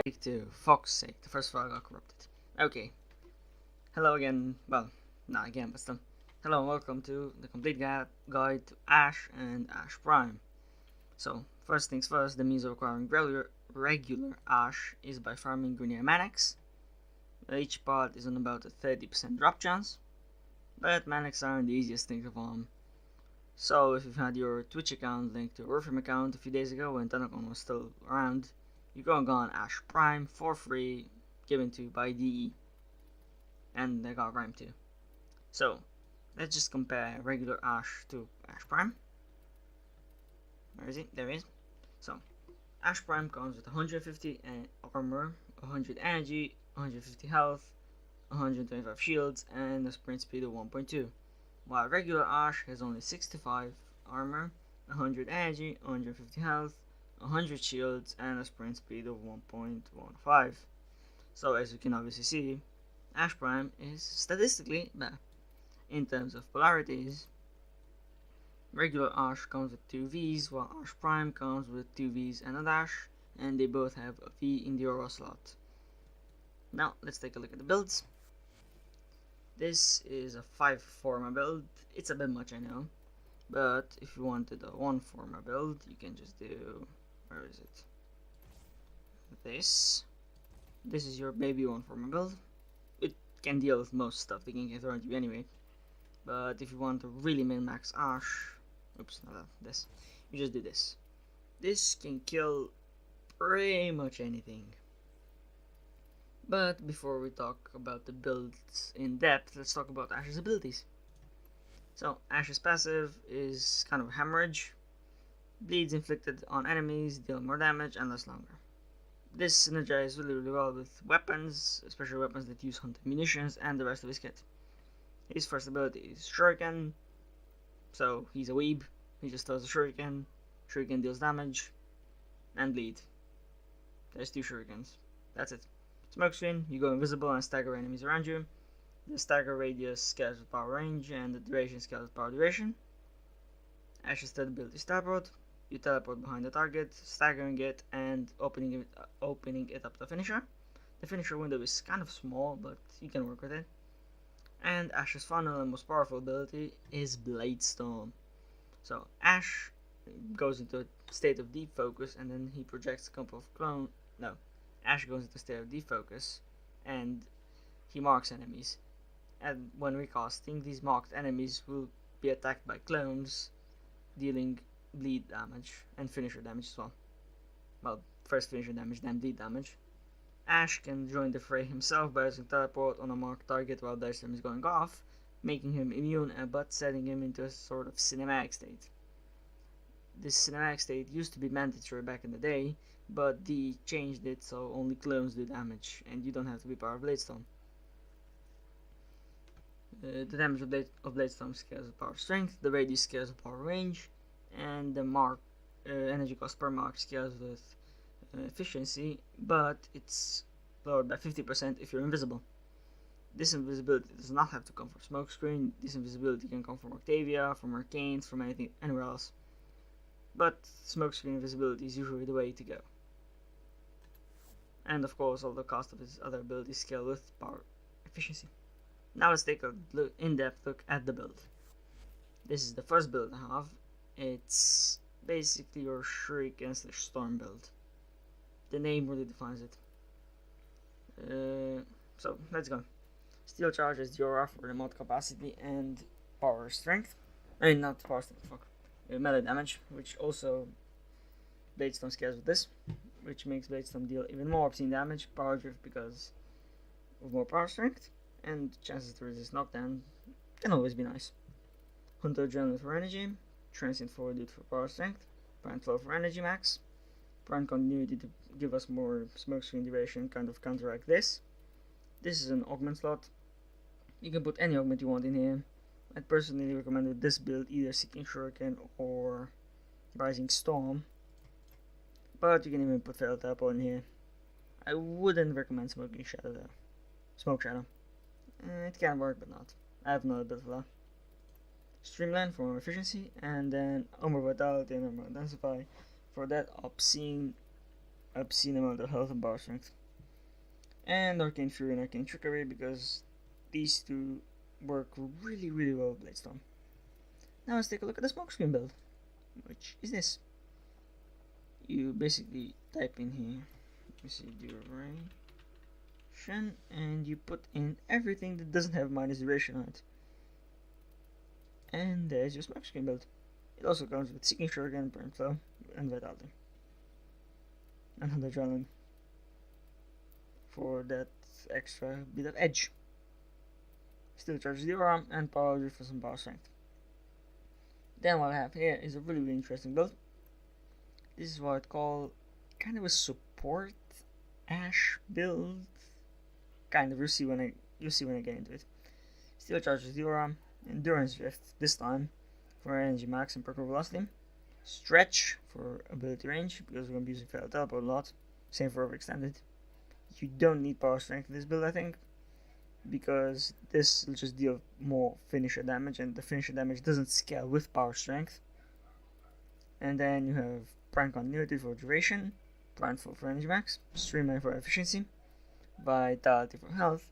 Take 2, fuck's sake, the first file got corrupted. Okay, hello again, well, not again, but still. Hello and welcome to the complete guide to Ash and Ash Prime. So, first things first, the means of acquiring regular Ash is by farming Grenier Manics. Each pot is on about a 30% drop chance, but Manics aren't the easiest thing to farm. So, if you've had your Twitch account linked to your Warframe account a few days ago when Tanakon was still around, you go and go on Ash Prime for free, given to you by DE, and they got Prime too. So, let's just compare regular Ash to Ash Prime. Where is he? There he is. So, Ash Prime comes with 150 armor, 100 energy, 150 health, 125 shields, and a sprint speed of 1.2. While regular Ash has only 65 armor, 100 energy, 150 health, 100 shields, and a sprint speed of 1.15. So as you can obviously see, Ash Prime is statistically better. In terms of polarities, regular Ash comes with 2 Vs, while Ash Prime comes with 2 Vs and a dash, and they both have a V in the aura slot. Now let's take a look at the builds. This is a 5 forma build. It's a bit much, I know, but if you wanted a 1 forma build, you can just do, where is it? This is your baby 1 forma build. It can deal with most stuff they can get thrown at you anyway. But if you want to really min-max Ash, oops, not that, this, you just do this. This can kill pretty much anything. But before we talk about the builds in depth, let's talk about Ash's abilities. So, Ash's passive is kind of a hemorrhage. Bleeds inflicted on enemies, deal more damage and lasts longer. This synergizes really well with weapons, especially weapons that use hunted munitions and the rest of his kit. His first ability is Shuriken, so he's a weeb. He just throws a Shuriken, Shuriken deals damage, and bleed. There's 2 Shurikens, that's it. Smokescreen, you go invisible and stagger enemies around you. The stagger radius scales with power range, and the duration scales with power duration. Ash's third ability is Teleport. You teleport behind the target, staggering it, and opening it up to finisher. The finisher window is kind of small, but you can work with it. And Ash's final and most powerful ability is Blade Storm. So Ash goes into a state of deep focus, and then he projects a couple of Ash goes into a state of defocus, and he marks enemies. And when recasting, these marked enemies will be attacked by clones, dealing bleed damage and finisher damage as well. Well, first finisher damage, then bleed damage. Ash can join the fray himself by using teleport on a marked target while their stem is going off, making him immune but setting him into a sort of cinematic state. This cinematic state used to be mandatory back in the day, but they changed it so only clones do damage, and you don't have to be power of Bladestone. The damage of Bladestone scales with power strength, the radius scales with power range, and the energy cost per mark scales with efficiency, but it's lowered by 50% if you're invisible. This invisibility does not have to come from Smokescreen. This invisibility can come from Octavia, from Arcanes, from anywhere else. But Smokescreen invisibility is usually the way to go. And of course, all the cost of his other abilities scale with power efficiency. Now let's take a in-depth look at the build. This is the first build I have. It's basically your Shuriken / Storm build. The name really defines it. So let's go. Steel Charge is the aura for the mod capacity and power strength. Not power strength, fuck. Melee damage, which also Bladestone scales with this, which makes Bladestone deal even more obscene damage. Power drift because of more power strength, and chances to resist knockdown can always be nice. Hunter Adrenaline for energy, Transient Fortitude for power strength, Prime Flow for energy max, Prime Continuity to give us more Smokescreen duration, kind of counteract this. This is an augment slot. You can put any augment you want in here. I personally recommended this build, either Seeking Shuriken or Rising Storm, but you can even put Fatal Teleport in here. I wouldn't recommend Smoking Shadow though. Smoke Shadow. It can work, but not. I have another build for that. Streamline for more efficiency, and then Umbral Vitality and Umbral Intensify for that obscene obscene amount of health and power strength. And Arcane Fury and Arcane Trickery, because these two work really, really well with Bladestorm. Now let's take a look at the smokescreen build, which is this. You basically type in here, you see duration, and you put in everything that doesn't have minus duration on it. And there's your smokescreen build. It also comes with Seeking Shuriken, Burn Flow, and Vitality. And Adrenaline for that extra bit of edge. Still charges the aura and power for some power strength. Then what I have here is a really, really interesting build. This is what I call kind of a support Ash build. Kind of, you'll see when I get into it. Still charges the aura, Endurance Drift this time for energy max and perk velocity. Stretch for ability range, because we're going to be using Fatal Teleport a lot. Same for Overextended. You don't need power strength in this build, I think, because this will just deal more finisher damage, and the finisher damage doesn't scale with power strength. And then you have Prime Continuity for duration, Blindfold for energy max, Streamline for efficiency, Vitality for health,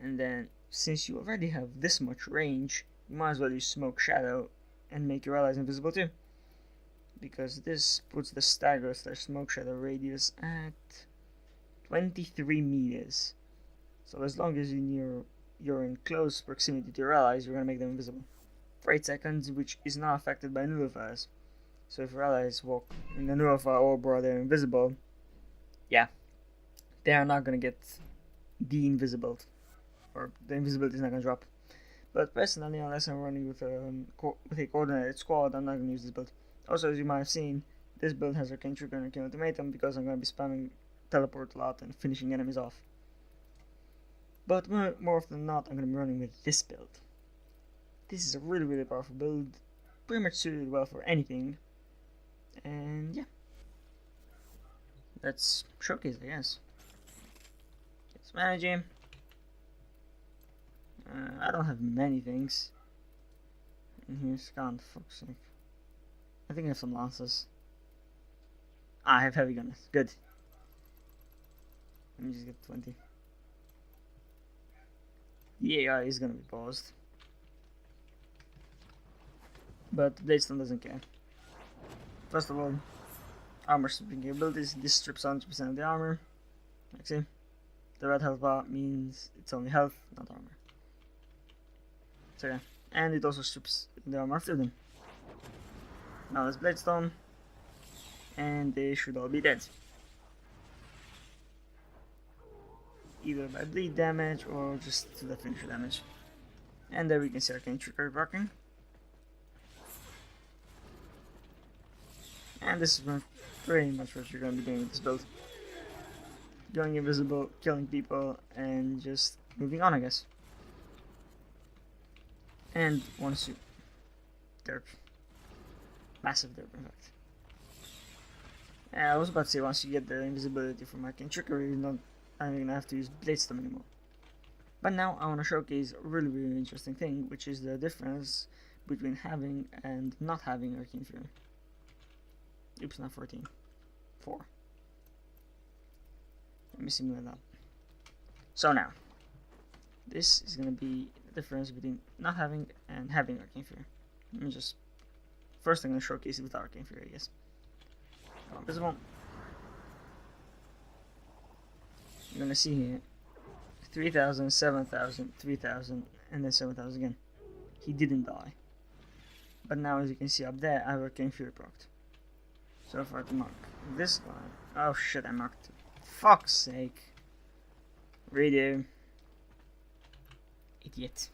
and then since you already have this much range, you might as well use Smoke Shadow and make your allies invisible too, because this puts the stagger / smoke shadow radius at 23 meters. So as long as you're in close proximity to your allies, you're going to make them invisible for 8 seconds, which is not affected by nullifiers. So if your allies walk in the nullifier or they're invisible, yeah, they are not going to get de-invisible, or the invisibility is not going to drop. But personally, unless I'm running with a coordinated squad, I'm not going to use this build. Also, as you might have seen, this build has Arcane Trigger and Arcane Ultimatum, because I'm going to be spamming Teleport a lot and finishing enemies off. But more often than not, I'm going to be running with this build. This is a really, really powerful build, pretty much suited well for anything. And yeah, let's showcase, I guess. Get some energy. I don't have many things. And here's Scan, fuck's sake. I think I have some lances. I have heavy gunners. Good. Let me just get 20. The AI is gonna be paused. But Bladestone doesn't care. First of all, armor stripping capabilities. This strips 100% of the armor. Like see. The red health bar means it's only health, not armor. So yeah. And it also strips the armor after them. Now there's Bladestone. And they should all be dead. Either by bleed damage or just to the finisher damage. And there we can see Arcane Trickery working. And this is pretty much what you're going to be doing with this build. Going invisible, killing people, and just moving on, I guess. And once you... derp. Massive derp, in fact. And I was about to say, once you get the invisibility from Arcane Trickery, you're not even going to have to use Bladestone anymore. But now I want to showcase a really, really interesting thing, which is the difference between having and not having Arcane Fury. Oops, not 14. 4. Let me simulate that. So now, this is going to be the difference between not having and having Arcane Fury. Let me just... First I'm going to showcase it with Arcane Fury, I guess. Go invisible. You're going to see here 3,000, 7,000, 3,000, and then 7,000 again. He didn't die. But now, as you can see up there, I have Arcane Fury procced. So if I can mark this guy... Oh shit, I marked it. Fuck's sake. Radio. Idiot.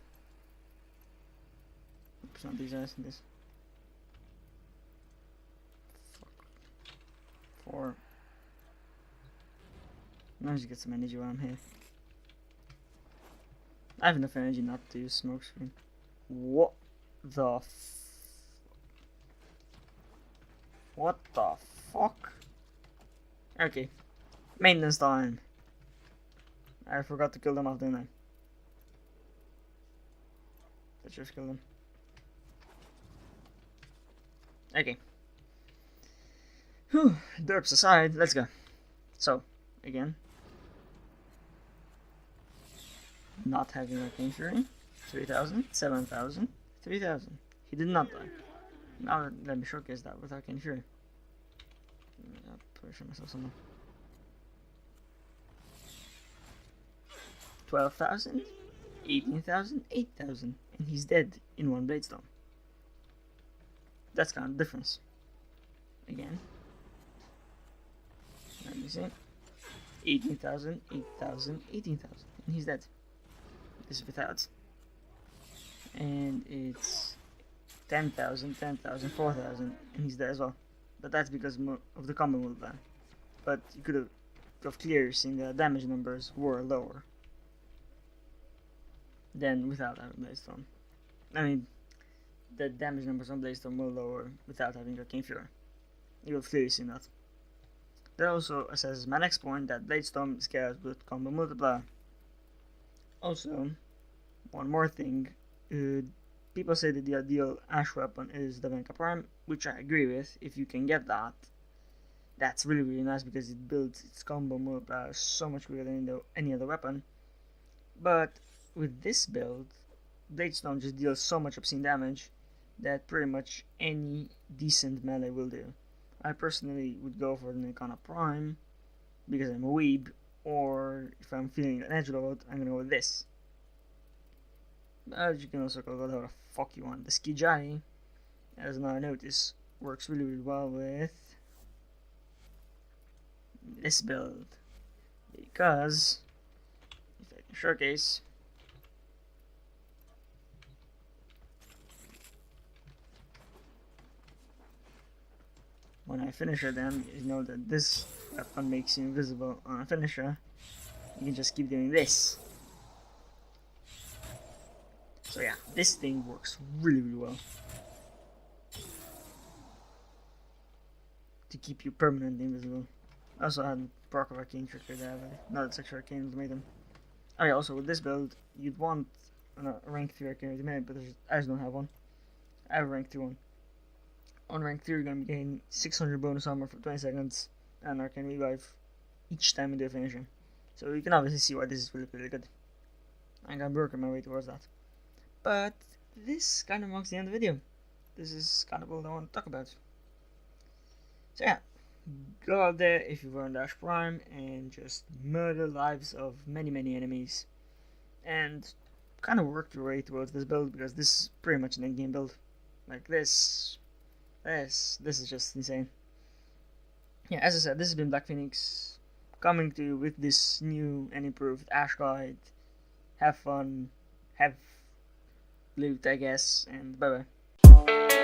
Oops, not these guys, this. Fuck. 4. Let me just get some energy while I'm here. I have enough energy not to use smokescreen. What the What the fuck? Okay. Maintenance time. I forgot to kill them off, didn't I? Let's just kill them. Okay. Whew. Derps aside, let's go. So, again, not having Arcane Fury, 3,000, 7,000, 3,000. He did not die. Now let me showcase that with Arcane Fury. I'll position myself somewhere. 12,000, 18,000, 8,000, and he's dead in one Bladestone. That's kind of the difference. Again, let me see. 18,000, 8,000, 18,000, and he's dead. This is without. And it's 10,000, 10,000, 4,000, and he's dead as well. But that's because of the combo move ban. But you could have clearly seen the damage numbers were lower than without having Bladestone. I mean, the damage numbers on Bladestone were lower without having Arcane Fury. You will clearly see that. That also assesses my next point, that Bladestone scales with combo multiplier. Also, one more thing, people say that the ideal Ash weapon is the Venka Prime, which I agree with. If you can get that, that's really really nice because it builds its combo multiplier so much quicker than any other weapon. But with this build, Bladestone just deals so much obscene damage that pretty much any decent melee will do. I personally would go for the Nikana Prime because I'm a weeb, or if I'm feeling an edgelord, I'm gonna go with this. But you can also go whatever the fuck you want. The Skijani, as now I notice, works really really well with this build because if I can showcase. When I finisher them, you know that this weapon makes you invisible on a finisher. You can just keep doing this. So yeah, this thing works really really well to keep you permanently invisible. I also had proc of Arcane Tricker there, but not that extra Arcane Ultimatum. Oh yeah, also with this build, you'd want a rank 3 Arcane Ultimatum, but I just don't have one. I have a rank 2 one. On rank 3 you're going to be getting 600 bonus armor for 20 seconds and Arcane Revive each time you do a finisher. So you can obviously see why this is really really good. I'm going to be working my way towards that. But this kind of marks the end of the video. This is kind of all I want to talk about. So yeah, go out there if you've earned Ash Prime and just murder lives of many many enemies. And kind of work your way towards this build because this is pretty much an endgame build. Like this is just insane. Yeah, as I said, this has been Black Phoenix coming to you with this new and improved Ash guide. Have fun, have loot I guess, and bye bye.